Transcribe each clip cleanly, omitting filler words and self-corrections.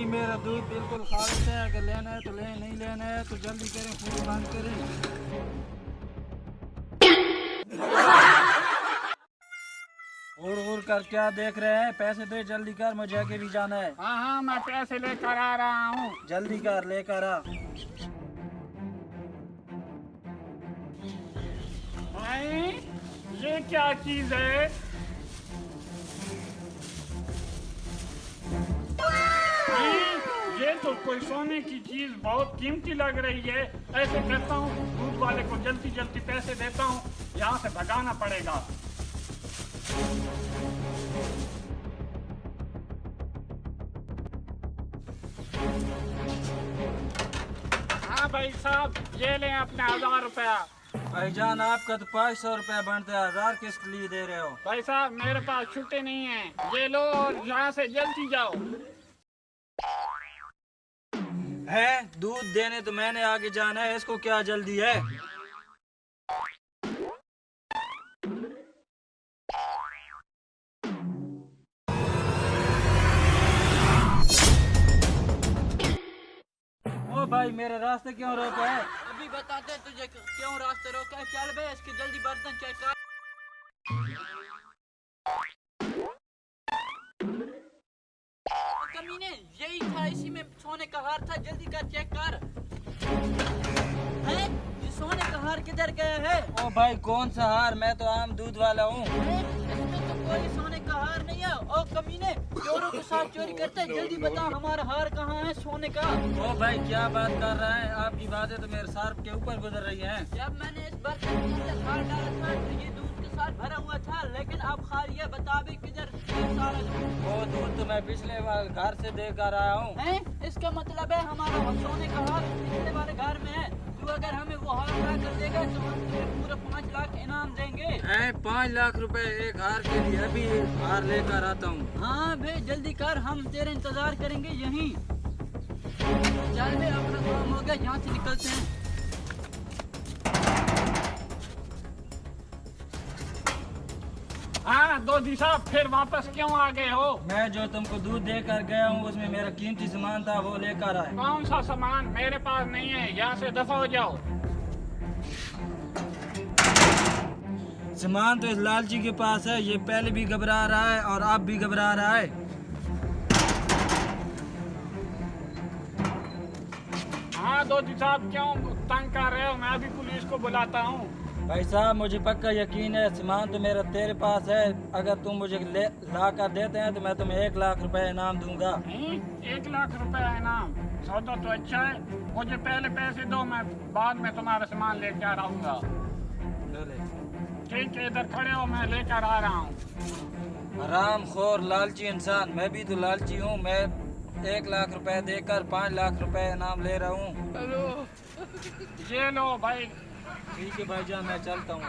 मेरा दूध बिल्कुल खालिश है। अगर लेना है तो ले, नहीं लेना है तो जल्दी करें, फोन बंद करें। उड़ कर क्या देख रहे हैं? पैसे दे, जल्दी कर, मुझे आगे भी जाना है। हाँ हाँ, मैं पैसे लेकर आ रहा हूँ। जल्दी कर, लेकर आ। ये क्या चीज है? ये तो कोई सोने की चीज बहुत कीमती लग रही है। ऐसे करता हूँ, दूध वाले को जल्दी जल्दी पैसे देता हूँ, यहाँ से भगाना पड़ेगा। हाँ भाई साहब, ये लें अपने 1000 रुपया। भाईजान, आपका तो 500 रुपया बनता है, 1000 किस लिए दे रहे हो? भाई साहब, मेरे पास छुट्टे नहीं है, ये लो और यहाँ से जल्दी जाओ। है दूध देने तो मैंने आगे जाना है, इसको क्या जल्दी है? ओ भाई, मेरे रास्ते क्यों रोका है? अभी बताते हैं तुझे क्यों रास्ते रोका है। चल बे, इसके जल्दी बर्तन चेक कर। कमीने, यही था, इसी में सोने का हार था, जल्दी कर, चेक कर। है ये सोने का हार किधर गया है? ओ भाई, कौन सा हार? मैं तो आम दूध वाला हूँ। इसमें तो कोई सोने का हार नहीं है। ओ कमीने, चोरों के साथ चोरी करते हैं, जल्दी बता हमारा हार कहाँ है सोने का? ओ भाई, क्या बात कर रहा है? आपकी बातें तो मेरे सर के ऊपर गुजर रही हैं। जब मैंने इस बर्तन के अंदर हार डाला था तो ये दूध के साथ भरा हुआ था, लेकिन अब खाली बता भी किधर सारा दूध? वो दूध तो मैं पिछले घर से दे कर आया हूँ। हैं? इसका मतलब है हमारा सोने का हार पिछले वाले घर में है। तू अगर हमें वो हार ला कर देगा तो हम तुझे पूरा 5 लाख इनाम देंगे। 5 लाख रुपए एक हार के लिए? अभी हार लेकर आता हूँ। हाँ भाई, जल्दी कर, हम तेरे इंतजार करेंगे यहीं। चल भाई, अपना काम हो गया, यहाँ से निकलते हैं। हाँ दोधी साहब, फिर वापस क्यों आ गए हो? मैं जो तुमको दूध देकर गया हूँ उसमें मेरा कीमती सामान था, वो लेकर आए। कौन सा सामान? मेरे पास नहीं है, यहाँ से दफा हो जाओ। सामान तो इस लालची के पास है, ये पहले भी घबरा रहा है और अब भी घबरा रहा है। हाँ दोधी साहब, क्यों तंग कर रहे हो? मैं अभी पुलिस को बुलाता हूँ। भाई साहब, मुझे पक्का यकीन है सामान तो मेरा तेरे पास है। अगर तुम मुझे ला कर देते हैं तो मैं तुम्हें 1 लाख रुपए इनाम दूंगा। 1 लाख रुपया इनाम? सौदा तो अच्छा है, मुझे पहले पैसे दो, मैं बाद में तुम्हारा सामान लेकर आऊंगा। ठीक है, इधर खड़े हो, मैं लेकर आ रहा हूँ। हरामखोर लालची इंसान, मैं भी तो लालची हूँ। मैं 1 लाख रुपए देकर 5 लाख रुपए इनाम ले रहा हूँ। हेलो, ये लो भाई। ठीक है भाईजान, मैं चलता हूँ।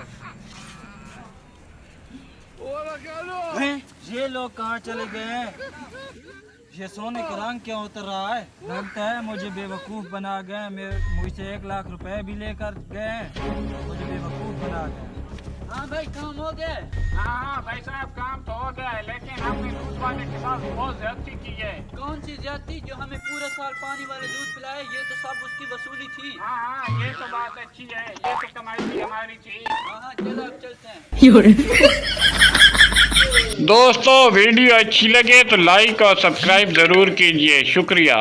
ये लोग कहाँ चले गए हैं? ये सोने का रंग क्यों उतर रहा है? लगता है मुझे बेवकूफ़ बना गए। मुझसे 1 लाख रुपए भी लेकर गए हैं, मुझे बेवकूफ़ बना गए। हाँ भाई, काम हो गया। हाँ भाई साहब, काम तो हो गया है, लेकिन हमने दूध वाले के साथ बहुत ज्यादती की है। कौन सी ज्यादती? जो हमें पूरे साल पानी वाले दूध पिलाए, ये तो सब उसकी वसूली थी। हाँ, ये तो बात अच्छी है, ये तो कमाई भी हमारी थी। हाँ, चलो अब चलते हैं। दोस्तों, वीडियो अच्छी लगे तो लाइक और सब्सक्राइब जरूर कीजिए। शुक्रिया।